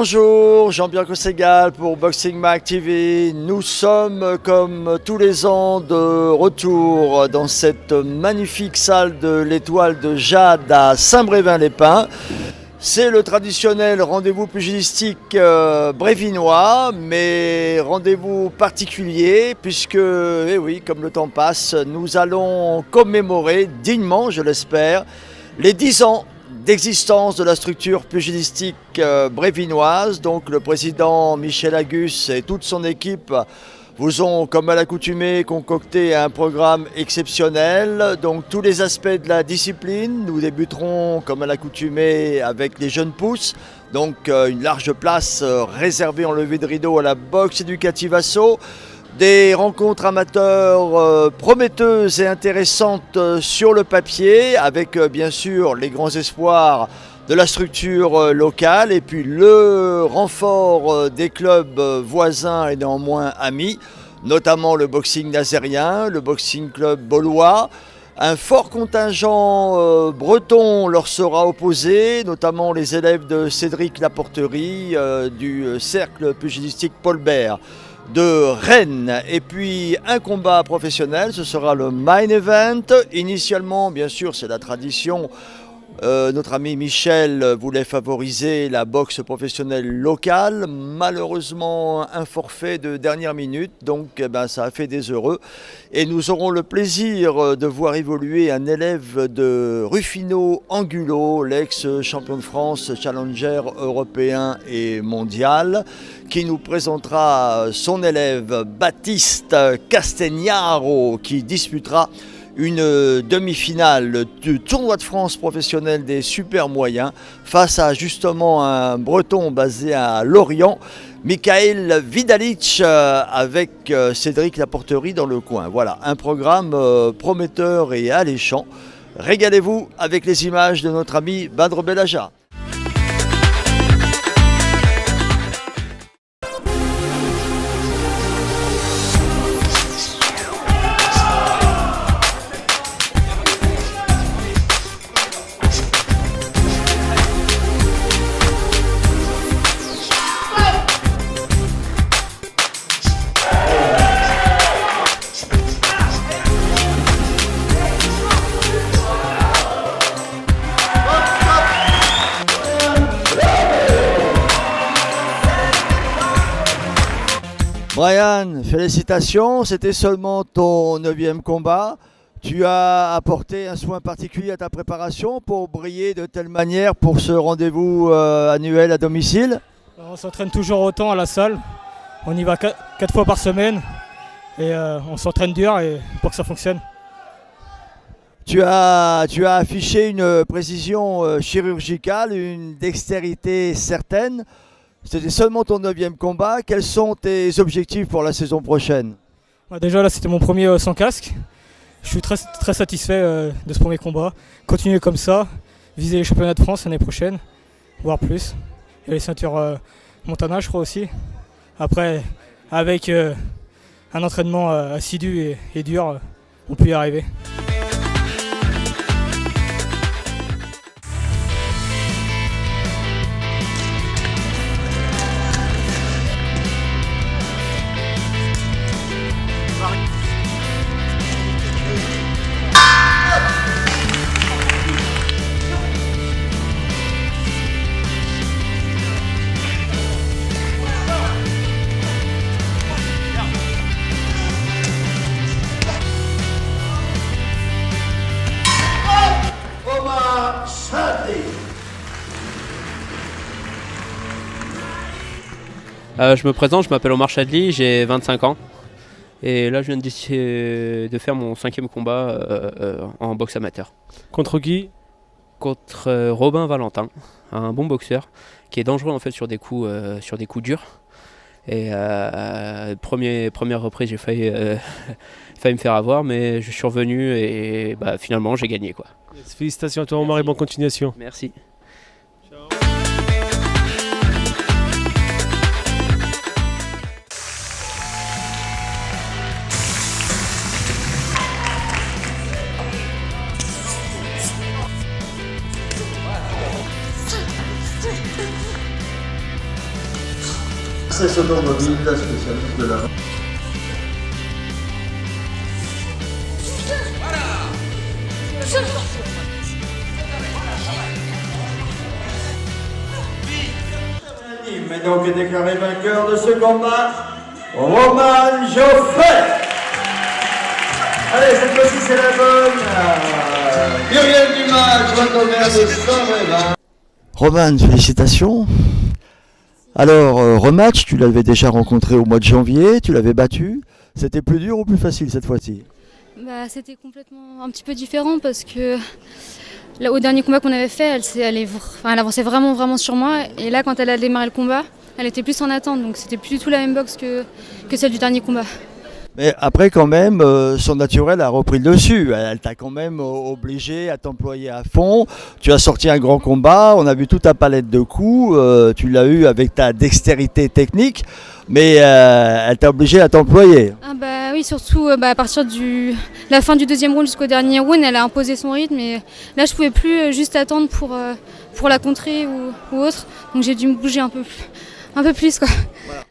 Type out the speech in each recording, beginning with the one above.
Bonjour, Jean-Pierre Segal pour Boxing Mag TV. Nous sommes comme tous les ans de retour dans cette magnifique salle de l'Étoile de Jade à Saint-Brévin-les-Pins. C'est le traditionnel rendez-vous pugilistique brévinois, mais rendez-vous particulier puisque, eh oui, comme le temps passe, nous allons commémorer dignement, je l'espère, les 10 ans d'existence de la structure pugilistique brévinoise. Donc le président Michel Agus et toute son équipe vous ont, comme à l'accoutumée, concocté un programme exceptionnel. Donc tous les aspects de la discipline. Nous débuterons, comme à l'accoutumée, avec les jeunes pousses. Donc une large place réservée en levée de rideau à la boxe éducative Assaut. Des rencontres amateurs prometteuses et intéressantes sur le papier, avec bien sûr les grands espoirs de la structure locale et puis le renfort des clubs voisins et néanmoins amis, notamment le boxing nazérien, le boxing club baulois. Un fort contingent breton leur sera opposé, notamment les élèves de Cédric Laporterie du cercle pugilistique Paul Bert de Rennes. Et puis un combat professionnel, ce sera le main event. Initialement, bien sûr, c'est la tradition. Notre ami Michel voulait favoriser la boxe professionnelle locale. Malheureusement, un forfait de dernière minute, donc ça a fait des heureux. Et nous aurons le plaisir de voir évoluer un élève de Rufino Angulo, l'ex-champion de France, challenger européen et mondial, qui nous présentera son élève Baptiste Castagnaro, qui disputera une demi-finale du tournoi de France professionnel des super moyens face à justement un breton basé à Lorient, Michael Vidalic, avec Cédric Laporterie dans le coin. Voilà, un programme prometteur et alléchant. Régalez-vous avec les images de notre ami Badr Belaja. Brian, félicitations, c'était seulement ton 9e combat. Tu as apporté un soin particulier à ta préparation pour briller de telle manière pour ce rendez-vous annuel à domicile. On s'entraîne toujours autant à la salle. On y va 4 fois par semaine et on s'entraîne dur et pour que ça fonctionne. Tu as affiché une précision chirurgicale, une dextérité certaine. C'était seulement ton 9e combat. Quels sont tes objectifs pour la saison prochaine? Déjà là c'était mon premier sans casque. Je suis très, très satisfait de ce premier combat. Continuer comme ça, viser les championnats de France l'année prochaine, voire plus. Et les ceintures Montana je crois aussi. Après avec un entraînement assidu et dur, on peut y arriver. Je me présente, je m'appelle Omar Chadli, j'ai 25 ans et là je viens de faire mon 5e combat en boxe amateur. Contre qui? Contre Robin Valentin, un bon boxeur qui est dangereux en fait sur des coups durs. Et première reprise j'ai failli me faire avoir, mais je suis revenu et finalement j'ai gagné quoi. Félicitations à toi Omar et bonne continuation. Merci. Mercedes Automobile, la spécialiste de la... Mais donc est déclaré vainqueur de ce combat, Roman Geoffrey. Allez, cette fois-ci c'est la bonne. Muriel Dumas, Joan-Omer de Saint-Révin. Roman, félicitations. Alors, rematch, tu l'avais déjà rencontré au mois de janvier, tu l'avais battu. C'était plus dur ou plus facile cette fois-ci? C'était complètement un petit peu différent parce que là, au dernier combat qu'on avait fait, elle avançait vraiment sur moi. Et là, quand elle a démarré le combat, elle était plus en attente. Donc c'était plus du tout la même boxe que celle du dernier combat. Mais après, quand même, son naturel a repris le dessus. Elle t'a quand même obligé à t'employer à fond. Tu as sorti un grand combat, on a vu toute ta palette de coups. Tu l'as eu avec ta dextérité technique, mais elle t'a obligé à t'employer. Oui, surtout à partir de la fin du deuxième round jusqu'au dernier round, elle a imposé son rythme. Et là, je pouvais plus juste attendre pour la contrer ou autre. Donc j'ai dû me bouger un peu plus, quoi. Voilà.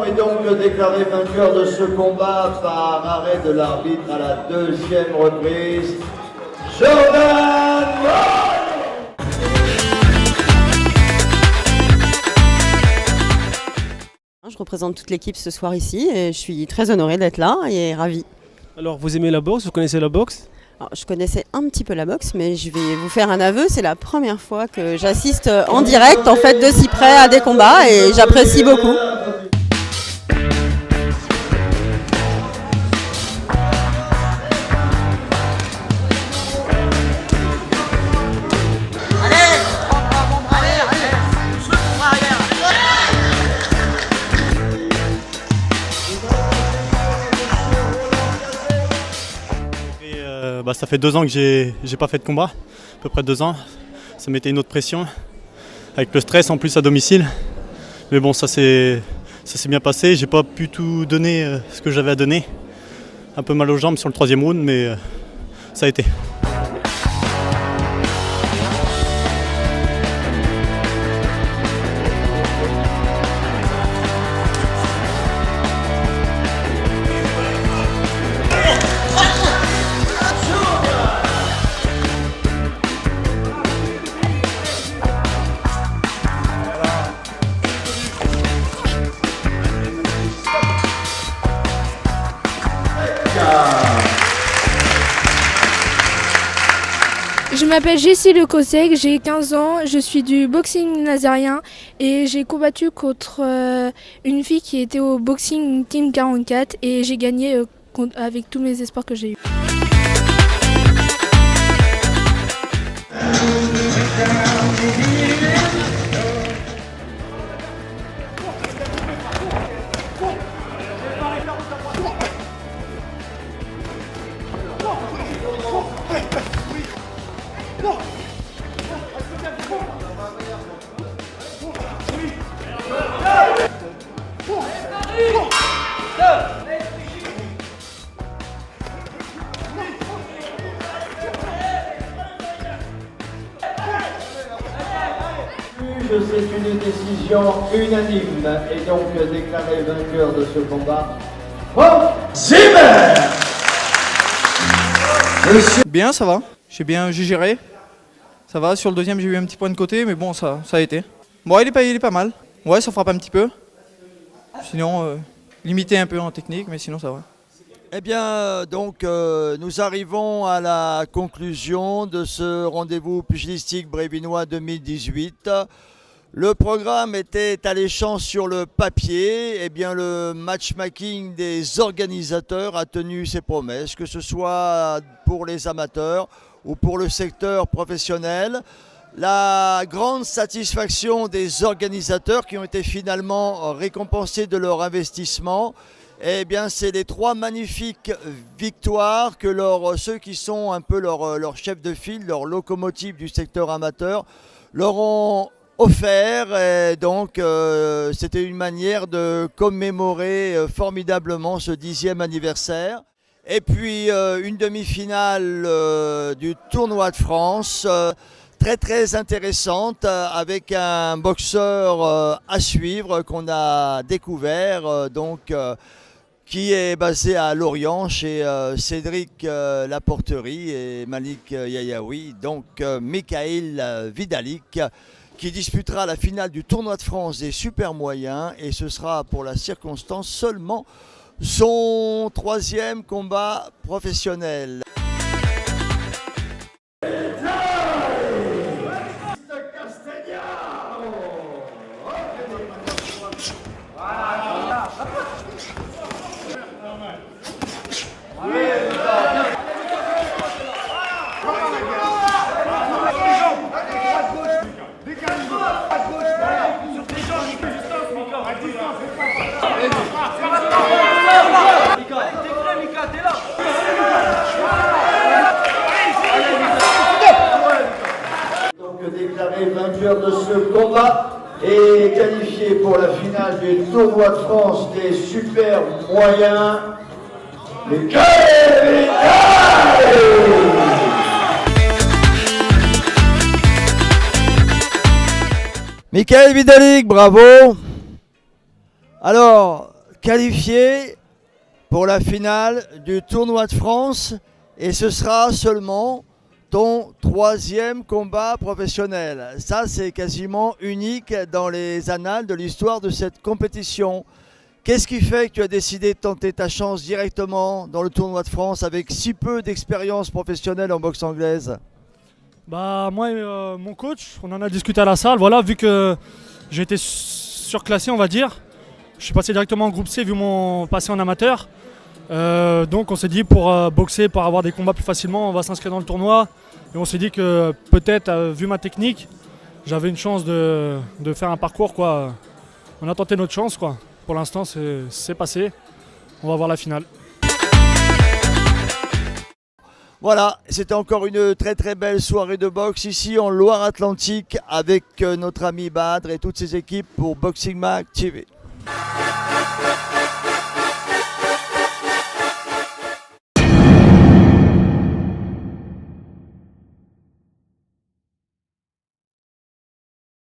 Est donc déclaré vainqueur de ce combat par arrêt de l'arbitre à la deuxième reprise, Jordan Moll. Je représente toute l'équipe ce soir ici et je suis très honorée d'être là et ravie. Alors vous aimez la boxe, vous connaissez la boxe? Alors, je connaissais un petit peu la boxe, mais je vais vous faire un aveu, c'est la première fois que j'assiste en direct en fait de si près à des combats et j'apprécie beaucoup. Ça fait 2 ans que j'ai pas fait de combat, à peu près 2 ans. Ça mettait une autre pression, avec le stress en plus à domicile. Mais bon, ça s'est bien passé. J'ai pas pu tout donner ce que j'avais à donner. Un peu mal aux jambes sur le 3e round, mais ça a été. Je m'appelle Jessie Lecosec, j'ai 15 ans, je suis du boxing nazarien et j'ai combattu contre une fille qui était au boxing team 44 et j'ai gagné avec tous mes espoirs que j'ai eus. C'est une décision unanime et donc déclaré vainqueur de ce combat, Frank Zimmer. Bien, ça va. J'ai géré. Ça va. Sur le deuxième, j'ai eu un petit point de côté, mais bon, ça a été. Bon, il est pas mal. Ouais, ça frappe un petit peu. Sinon, limité un peu en technique, mais sinon ça va. Eh bien, donc, nous arrivons à la conclusion de ce rendez-vous pugilistique brévinois 2018. Le programme était alléchant sur le papier. Eh bien, le matchmaking des organisateurs a tenu ses promesses, que ce soit pour les amateurs ou pour le secteur professionnel. La grande satisfaction des organisateurs qui ont été finalement récompensés de leur investissement Eh bien, c'est les 3 magnifiques victoires que ceux qui sont un peu leur chef de file, leur locomotive du secteur amateur, leur ont offert. Et donc, c'était une manière de commémorer formidablement ce 10e anniversaire. Et puis, une demi-finale du tournoi de France, très très intéressante, avec un boxeur à suivre qu'on a découvert, qui est basé à Lorient chez Cédric Laporterie et Malik Yayaoui, donc Mikhail Vidalik, qui disputera la finale du tournoi de France des super moyens, et ce sera pour la circonstance seulement son 3e combat professionnel. Déclaré vainqueur de ce combat et qualifié pour la finale du tournoi de France des super moyens, Mikhail Vidalik. Mikhail Vidalik, bravo. Alors, qualifié pour la finale du tournoi de France, et ce sera seulement ton 3e combat professionnel. Ça, c'est quasiment unique dans les annales de l'histoire de cette compétition. Qu'est-ce qui fait que tu as décidé de tenter ta chance directement dans le tournoi de France avec si peu d'expérience professionnelle en boxe anglaise? Bah moi et mon coach, on en a discuté à la salle. Voilà, vu que j'ai été surclassé, on va dire, je suis passé directement en groupe C vu mon passé en amateur. Donc on s'est dit pour boxer, pour avoir des combats plus facilement, on va s'inscrire dans le tournoi. Et on s'est dit que peut-être, vu ma technique, j'avais une chance de faire un parcours, quoi. On a tenté notre chance, quoi. Pour l'instant, c'est passé. On va voir la finale. Voilà, c'était encore une très très belle soirée de boxe ici en Loire-Atlantique avec notre ami Badr et toutes ses équipes pour Boxing Mag TV.